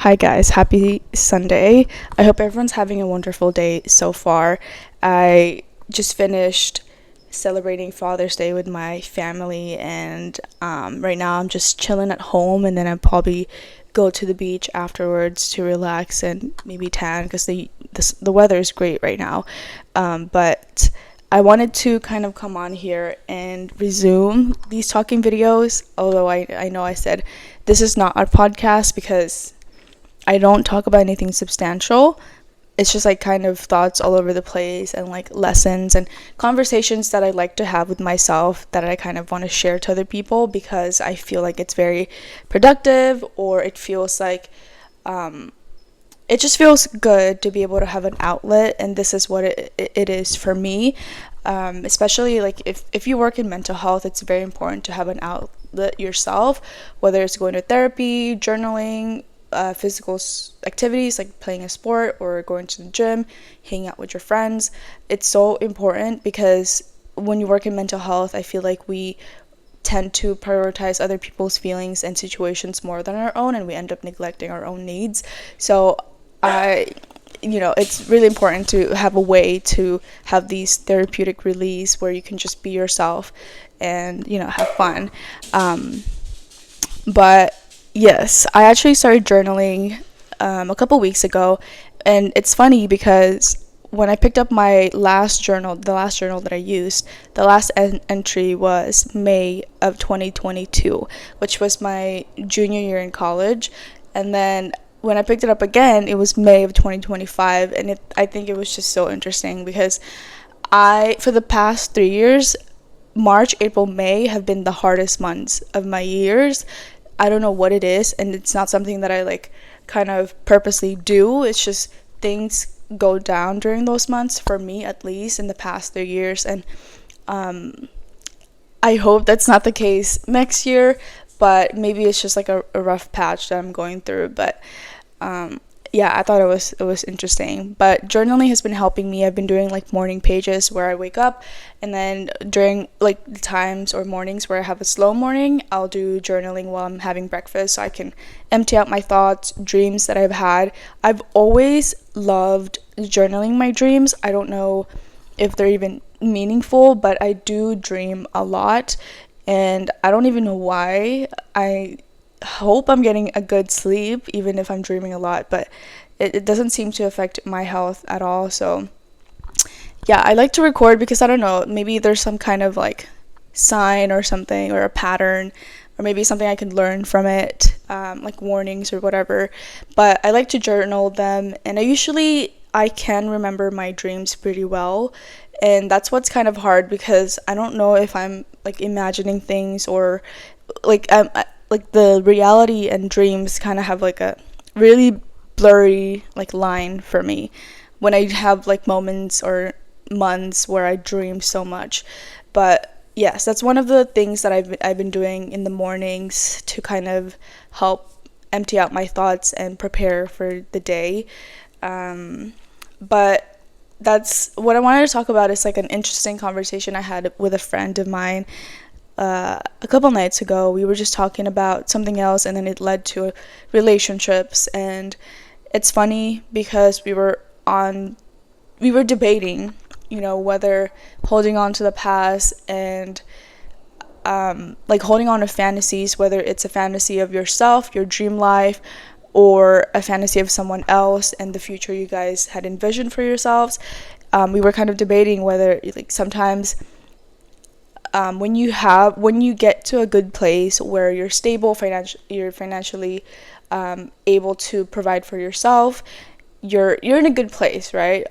Hi guys, happy Sunday. I hope everyone's having a wonderful day so far. I just finished celebrating Father's Day with my family, and right now I'm just chilling at home, and then I'll probably go to the beach afterwards to relax and maybe tan because the weather is great right now. But I wanted to kind of come on here and resume these talking videos, although I know I said this is not our podcast because I don't talk about anything substantial. It's just like kind of thoughts all over the place and like lessons and conversations that I like to have with myself that I kind of want to share to other people because I feel like it's very productive, or it feels like it just feels good to be able to have an outlet, and this is what it is for me. Especially like if you work in mental health, it's very important to have an outlet yourself, whether it's going to therapy, journaling, physical activities like playing a sport or going to the gym, hanging out with your friends. It's so important because when you work in mental health, I feel like we tend to prioritize other people's feelings and situations more than our own, and we end up neglecting our own needs. So I it's really important to have a way to have these therapeutic release where you can just be yourself and have fun. But yes, I actually started journaling a couple weeks ago, and it's funny because when I picked up my last journal, the last journal that I used, the last entry was May of 2022, which was my junior year in college. And then when I picked it up again, it was May of 2025, and I think it was just so interesting because for the past 3 years, March, April, May have been the hardest months of my years. I don't know what it is, and it's not something that I like kind of purposely do. It's just things go down during those months for me, at least in the past 3 years, and I hope that's not the case next year, but maybe it's just like a rough patch that I'm going through. But yeah, I thought it was interesting. But journaling has been helping me. I've been doing like morning pages where I wake up, and then during like the times or mornings where I have a slow morning, I'll do journaling while I'm having breakfast so I can empty out my thoughts, dreams that I've had. I've always loved journaling my dreams. I don't know if they're even meaningful, but I do dream a lot, and I don't even know why. I hope I'm getting a good sleep even if I'm dreaming a lot, but it doesn't seem to affect my health at all. So yeah, I like to record because I don't know, maybe there's some kind of like sign or something, or a pattern, or maybe something I can learn from it, like warnings or whatever. But I like to journal them, and I can remember my dreams pretty well, and that's what's kind of hard because I don't know if I'm like imagining things, or like the reality and dreams kind of have like a really blurry like line for me when I have like moments or months where I dream so much. But yes, that's one of the things that I've been doing in the mornings to kind of help empty out my thoughts and prepare for the day. But that's what I wanted to talk about. Is like an interesting conversation I had with a friend of mine a couple nights ago. We were just talking about something else, and then it led to relationships. And it's funny because we were debating, whether holding on to the past and like holding on to fantasies, whether it's a fantasy of yourself, your dream life, or a fantasy of someone else and the future you guys had envisioned for yourselves. We were kind of debating whether like sometimes when you get to a good place where you're stable you're financially able to provide for yourself, you're in a good place, right?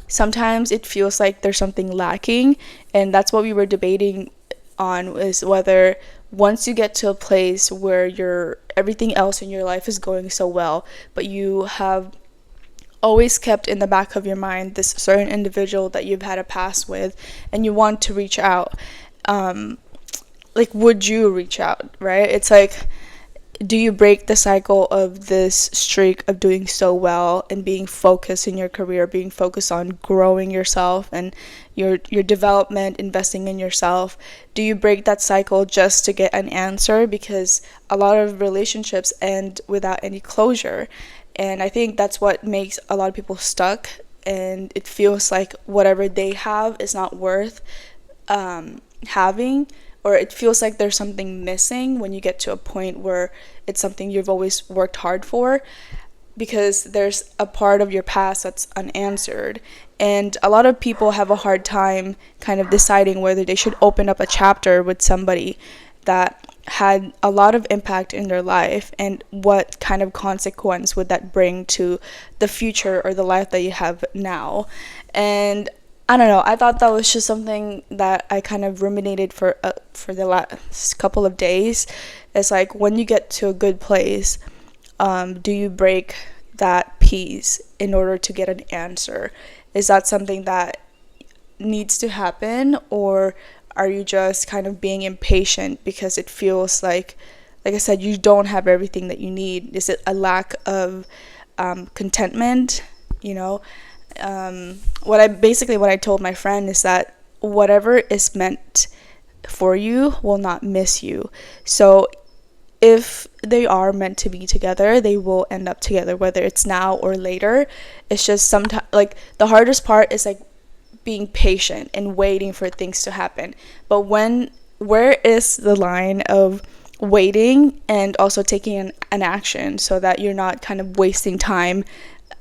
Sometimes it feels like there's something lacking, and that's what we were debating on, is whether once you get to a place where everything else in your life is going so well, but you have always kept in the back of your mind this certain individual that you've had a past with, and you want to reach out, like would you reach out, right? It's like do you break the cycle of this streak of doing so well and being focused in your career, being focused on growing yourself and your development, investing in yourself? Do you break that cycle just to get an answer? Because a lot of relationships end without any closure, and I think that's what makes a lot of people stuck, and it feels like whatever they have is not worth having, or it feels like there's something missing when you get to a point where it's something you've always worked hard for, because there's a part of your past that's unanswered. And a lot of people have a hard time kind of deciding whether they should open up a chapter with somebody that had a lot of impact in their life, and what kind of consequence would that bring to the future or the life that you have now. And I don't know, I thought that was just something that I kind of ruminated for the last couple of days. It's like, when you get to a good place, do you break that piece in order to get an answer? Is that something that needs to happen, or are you just kind of being impatient because it feels like I said, you don't have everything that you need? Is it a lack of contentment? You know, what I told my friend is that whatever is meant for you will not miss you. So if they are meant to be together, they will end up together, whether it's now or later. It's just sometimes, like, the hardest part is like being patient and waiting for things to happen. But where is the line of waiting and also taking an action, so that you're not kind of wasting time,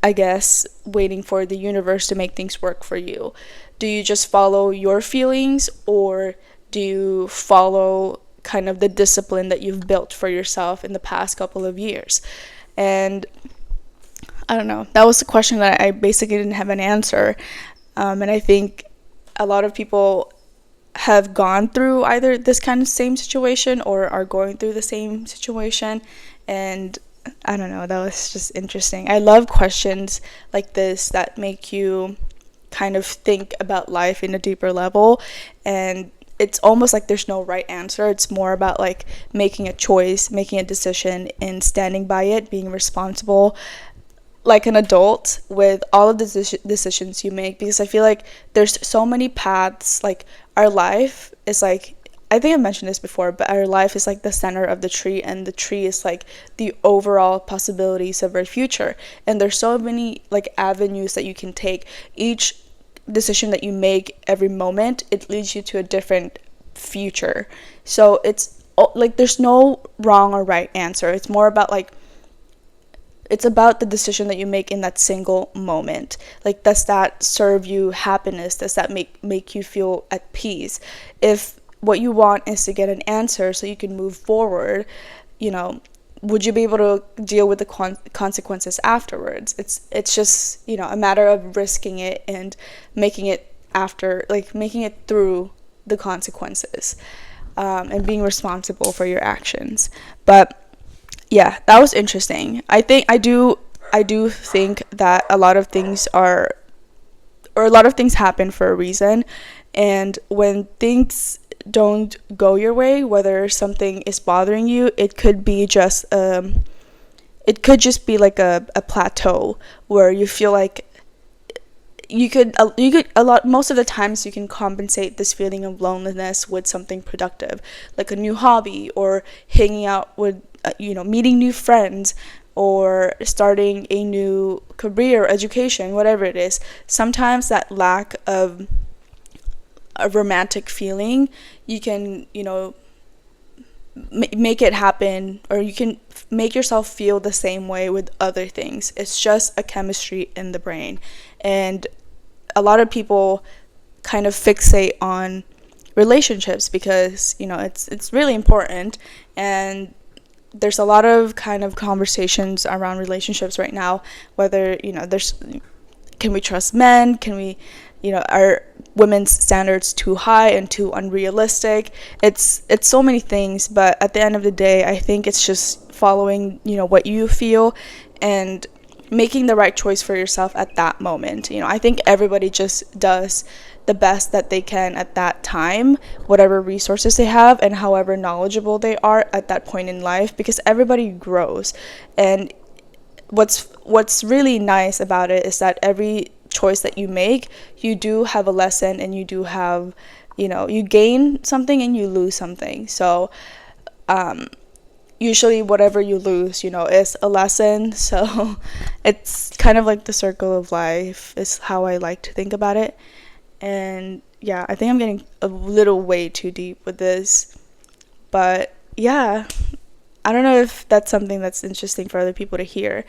I guess, waiting for the universe to make things work for you? Do you just follow your feelings, or do you follow kind of the discipline that you've built for yourself in the past couple of years? And I don't know, that was the question that I basically didn't have an answer. And I think a lot of people have gone through either this kind of same situation or are going through the same situation. And I don't know, that was just interesting. I love questions like this that make you kind of think about life in a deeper level. And it's almost like there's no right answer. It's more about like making a choice, making a decision, and standing by it, being responsible like an adult with all of the decisions you make. Because I feel like there's so many paths. Like, our life is like, I think I mentioned this before, but our life is like the center of the tree, and the tree is like the overall possibilities of our future. And there's so many like avenues that you can take. Each decision that you make every moment, it leads you to a different future. So it's like, there's no wrong or right answer. It's more about like, it's about the decision that you make in that single moment. Like, does that serve you happiness? Does that make you feel at peace? If what you want is to get an answer so you can move forward, you know, would you be able to deal with the consequences afterwards? It's just, you know, a matter of risking it and making it through the consequences, and being responsible for your actions. But yeah, that was interesting. I do think that a lot of things happen for a reason, and when things don't go your way, whether something is bothering you, it could just be like a plateau where you feel like most of the times you can compensate this feeling of loneliness with something productive, like a new hobby, or hanging out with meeting new friends, or starting a new career, education, whatever it is. Sometimes that lack of a romantic feeling, you can, make it happen, or you can make yourself feel the same way with other things. It's just a chemistry in the brain. And a lot of people kind of fixate on relationships because, it's really important. And there's a lot of kind of conversations around relationships right now, whether, can we trust men? Can we, are women's standards too high and too unrealistic? It's so many things, but at the end of the day, I think it's just following, what you feel, and making the right choice for yourself at that moment. I think everybody just does the best that they can at that time, whatever resources they have and however knowledgeable they are at that point in life, because everybody grows. And what's really nice about it is that every choice that you make, you do have a lesson, and you do have, you gain something and you lose something. So usually whatever you lose, is a lesson. So it's kind of like the circle of life is how I like to think about it. And yeah, I think I'm getting a little way too deep with this, but yeah, I don't know if that's something that's interesting for other people to hear.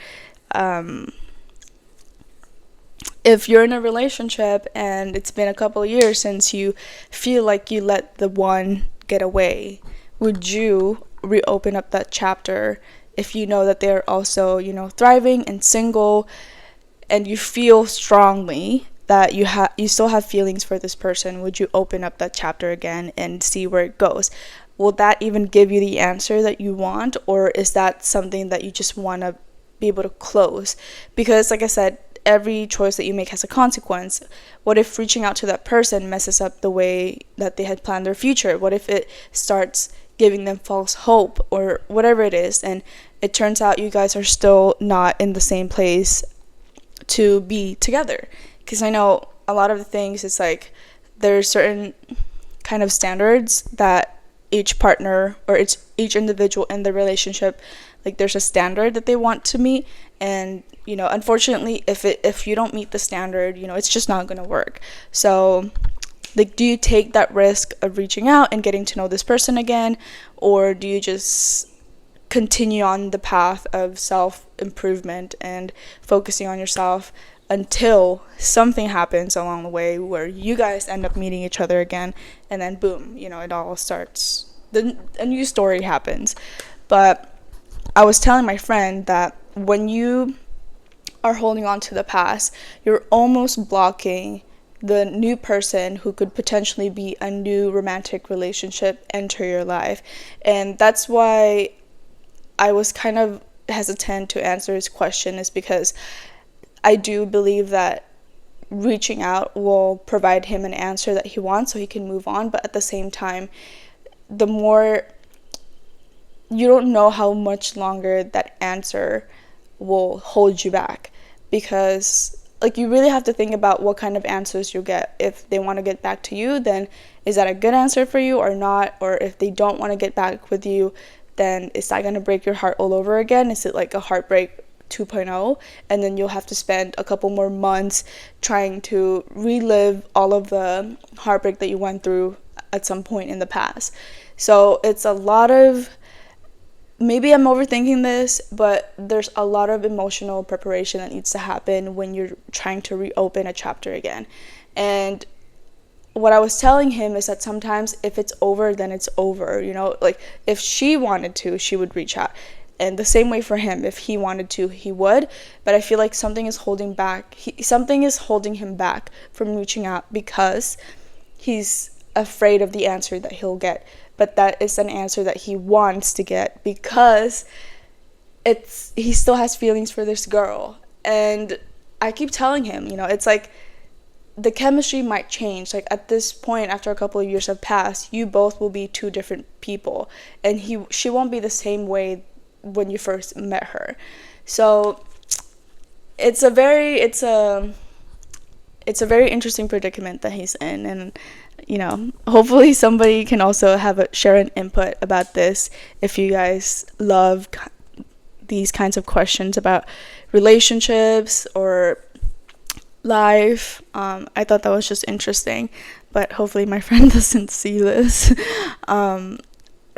If you're in a relationship and it's been a couple of years since you feel like you let the one get away, would you reopen up that chapter if you know that they're also, thriving and single, and you feel strongly that you still have feelings for this person? Would you open up that chapter again and see where it goes? Will that even give you the answer that you want, or is that something that you just want to be able to close? Because like I said, every choice that you make has a consequence. What if reaching out to that person messes up the way that they had planned their future? What if it starts giving them false hope or whatever it is, and it turns out you guys are still not in the same place to be together? Because I know a lot of the things, it's like there's certain kind of standards that each partner or each individual in the relationship, like there's a standard that they want to meet, and unfortunately if you don't meet the standard, it's just not going to work. So like, do you take that risk of reaching out and getting to know this person again, or do you just continue on the path of self-improvement and focusing on yourself until something happens along the way where you guys end up meeting each other again, and then boom, it all starts, a new story happens? But I was telling my friend that when you are holding on to the past, you're almost blocking the new person who could potentially be a new romantic relationship enter your life. And that's why I was kind of hesitant to answer his question, is because I do believe that reaching out will provide him an answer that he wants so he can move on. But at the same time, the more, you don't know how much longer that answer will hold you back, because like you really have to think about what kind of answers you'll get. If they want to get back to you, then is that a good answer for you or not? Or if they don't want to get back with you, then is that going to break your heart all over again? Is it like a heartbreak 2.0, and then you'll have to spend a couple more months trying to relive all of the heartbreak that you went through at some point in the past? So it's a lot of, maybe I'm overthinking this, but there's a lot of emotional preparation that needs to happen when you're trying to reopen a chapter again. And what I was telling him is that sometimes if it's over, then it's over. Like if she wanted to, she would reach out. And the same way for him, if he wanted to, he would. But I feel like something is holding him back from reaching out, because he's afraid of the answer that he'll get. But that is an answer that he wants to get, because he still has feelings for this girl. And I keep telling him, it's like the chemistry might change. Like at this point, after a couple of years have passed, you both will be two different people, and she won't be the same way when you first met her. So it's a very interesting predicament that he's in. And hopefully somebody can also share an input about this if you guys love these kinds of questions about relationships or life. I thought that was just interesting, but hopefully my friend doesn't see this.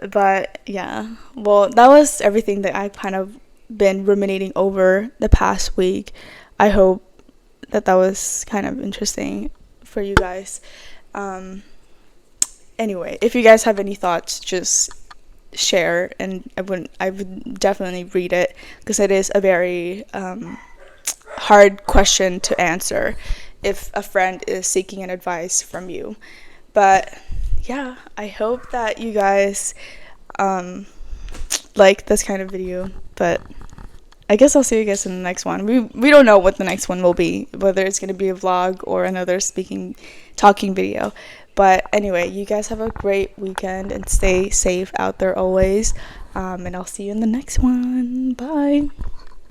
But yeah, well, that was everything that I've kind of been ruminating over the past week. I hope that was kind of interesting for you guys. Anyway, if you guys have any thoughts, just share, and I would definitely read it, because it is a very hard question to answer if a friend is seeking an advice from you. But yeah, I hope that you guys like this kind of video. But I guess I'll see you guys in the next one. We don't know what the next one will be, whether it's going to be a vlog or another talking video. But anyway, you guys have a great weekend and stay safe out there always. And I'll see you in the next one. Bye.